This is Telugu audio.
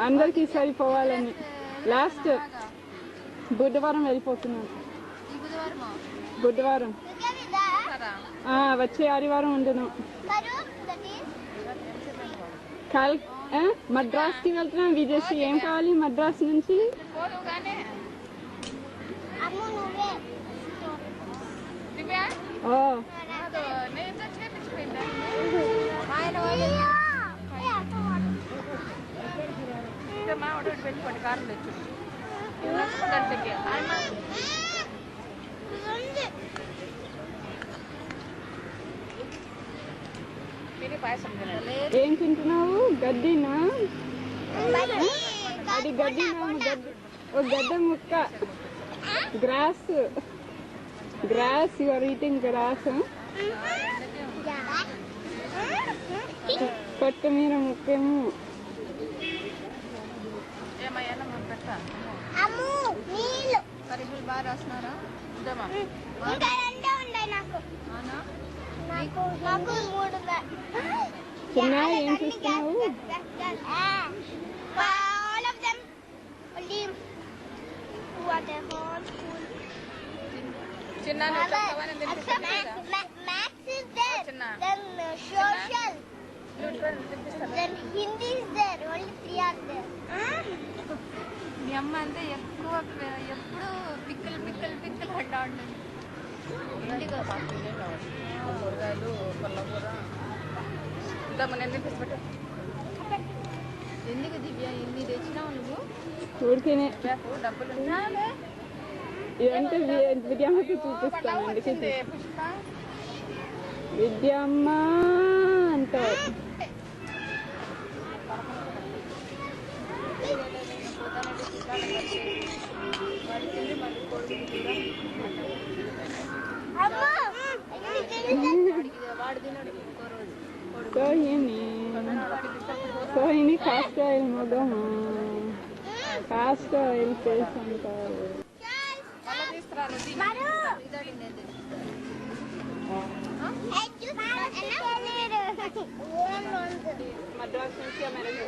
అందరికి సరిపోవాలని లాస్ట్ బుధవారం వెళ్ళిపోతున్నాను. బుధవారం వచ్చే ఆదివారం ఉండను. మద్రాస్కి వెళ్తున్నాం. విదేశీ ఏం కావాలి మద్రాస్ నుంచి? ఏం తింటున్నావు? గడ్డినా? అది గడ్డినా? ఒక గడ్డ ముక్క. Grass. Grass. You are eating grass. కొత్తిమీర ముక్కేమో. బాగా రాస్తున్నారా? చిన్న ఏం చూస్తున్నావు? మీ అమ్మ అంటే ఎక్కువ ఎప్పుడు పిక్కలు పిక్కలు పిక్కలు అంటా ఉంటుంది. ఎందుకు దివ్య ఇన్ని తెచ్చినావు నువ్వు? ఊరికేనే డబ్బులు ఇదంటే విద్యమ్మకి చూపిస్తాను. అందుకే విద్యమ్మ అంటారు. సోహిని కాస్ట్ ఆయిల్ మొగమా? కాస్ట్ ఆయిల్ ఫేస్ అంటారు. మద్రాస్ నుంచి అమెరికా